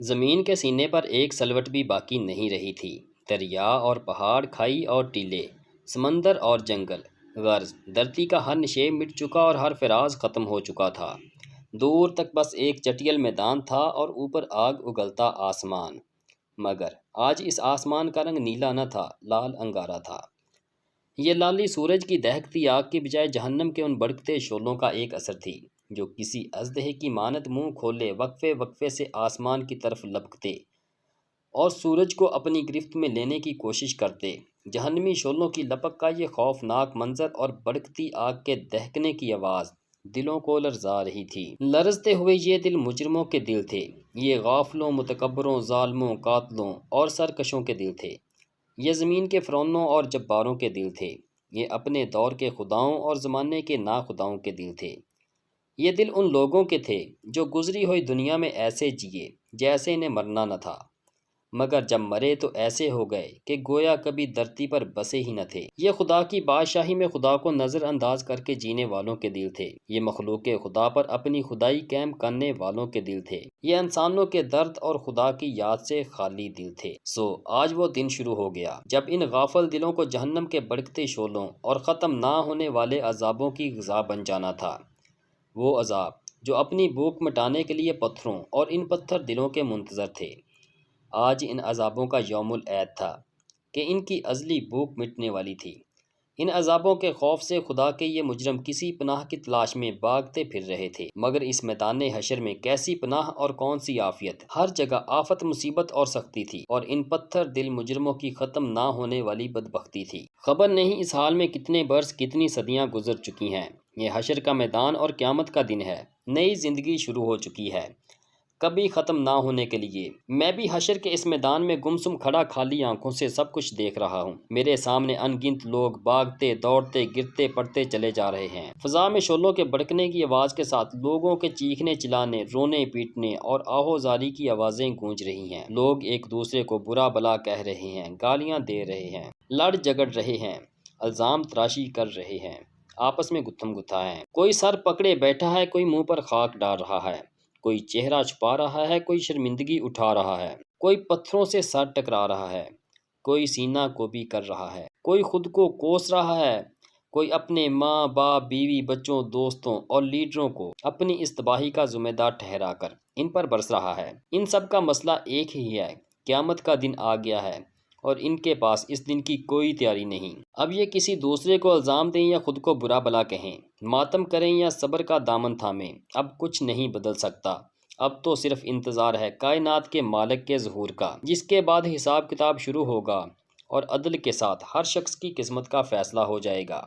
زمین کے سینے پر ایک سلوٹ بھی باقی نہیں رہی تھی۔ دریا اور پہاڑ، کھائی اور ٹیلے، سمندر اور جنگل، غرض دھرتی کا ہر نشیب مٹ چکا اور ہر فراز ختم ہو چکا تھا۔ دور تک بس ایک چٹیل میدان تھا اور اوپر آگ اگلتا آسمان، مگر آج اس آسمان کا رنگ نیلا نہ تھا، لال انگارا تھا۔ یہ لالی سورج کی دہکتی آگ کی بجائے جہنم کے ان بھڑکتے شعلوں کا ایک اثر تھی، جو کسی اژدہے کی مانند منہ کھولے وقفے وقفے سے آسمان کی طرف لپکتے اور سورج کو اپنی گرفت میں لینے کی کوشش کرتے۔ جہنمی شعلوں کی لپک کا یہ خوفناک منظر اور بھڑکتی آگ کے دہکنے کی آواز دلوں کو لرزا رہی تھی۔ لرزتے ہوئے یہ دل مجرموں کے دل تھے، یہ غافلوں، متکبروں، ظالموں، قاتلوں اور سرکشوں کے دل تھے۔ یہ زمین کے فرعونوں اور جباروں کے دل تھے، یہ اپنے دور کے خداؤں اور زمانے کے ناخداؤں کے دل تھے۔ یہ دل ان لوگوں کے تھے جو گزری ہوئی دنیا میں ایسے جیے جیسے انہیں مرنا نہ تھا، مگر جب مرے تو ایسے ہو گئے کہ گویا کبھی دھرتی پر بسے ہی نہ تھے۔ یہ خدا کی بادشاہی میں خدا کو نظر انداز کر کے جینے والوں کے دل تھے، یہ مخلوق خدا پر اپنی خدائی قائم کرنے والوں کے دل تھے، یہ انسانوں کے درد اور خدا کی یاد سے خالی دل تھے۔ آج وہ دن شروع ہو گیا جب ان غافل دلوں کو جہنم کے بھڑکتے شعلوں اور ختم نہ ہونے والے عذابوں کی غذا بن جانا تھا۔ وہ عذاب جو اپنی بھوک مٹانے کے لیے پتھروں اور ان پتھر دلوں کے منتظر تھے۔ آج ان عذابوں کا یوم العید تھا کہ ان کی ازلی بھوک مٹنے والی تھی۔ ان عذابوں کے خوف سے خدا کے یہ مجرم کسی پناہ کی تلاش میں بھاگتے پھر رہے تھے، مگر اس میدان حشر میں کیسی پناہ اور کون سی عافیت! ہر جگہ آفت، مصیبت اور سختی تھی، اور ان پتھر دل مجرموں کی ختم نہ ہونے والی بدبختی تھی۔ خبر نہیں اس حال میں کتنے برس، کتنی صدیاں گزر چکی ہیں۔ یہ حشر کا میدان اور قیامت کا دن ہے، نئی زندگی شروع ہو چکی ہے، کبھی ختم نہ ہونے کے لیے۔ میں بھی حشر کے اس میدان میں گمسم کھڑا خالی آنکھوں سے سب کچھ دیکھ رہا ہوں۔ میرے سامنے ان گنت لوگ بھاگتے، دوڑتے، گرتے پڑتے چلے جا رہے ہیں۔ فضا میں شعلوں کے بھڑکنے کی آواز کے ساتھ لوگوں کے چیخنے چلانے، رونے پیٹنے اور آہوزاری کی آوازیں گونج رہی ہیں۔ لوگ ایک دوسرے کو برا بھلا کہہ رہے ہیں، گالیاں دے رہے ہیں، لڑ جھگڑ رہے ہیں، الزام تراشی کر رہے ہیں، آپس میں گتھم گتھا ہے۔ کوئی سر پکڑے بیٹھا ہے، کوئی منہ پر خاک ڈال رہا ہے، کوئی چہرہ چھپا رہا ہے، کوئی شرمندگی اٹھا رہا ہے، کوئی پتھروں سے سر ٹکرا رہا ہے، کوئی سینہ کوبی کر رہا ہے، کوئی خود کو کوس رہا ہے، کوئی اپنے ماں باپ، بیوی، بچوں، دوستوں اور لیڈروں کو اپنی اس تباہی کا ذمہ دار ٹھہرا کر ان پر برس رہا ہے۔ ان سب کا مسئلہ ایک ہی ہے، قیامت کا دن آ گیا ہے اور ان کے پاس اس دن کی کوئی تیاری نہیں۔ اب یہ کسی دوسرے کو الزام دیں یا خود کو برا بھلا کہیں، ماتم کریں یا صبر کا دامن تھامیں، اب کچھ نہیں بدل سکتا۔ اب تو صرف انتظار ہے کائنات کے مالک کے ظہور کا، جس کے بعد حساب کتاب شروع ہوگا اور عدل کے ساتھ ہر شخص کی قسمت کا فیصلہ ہو جائے گا۔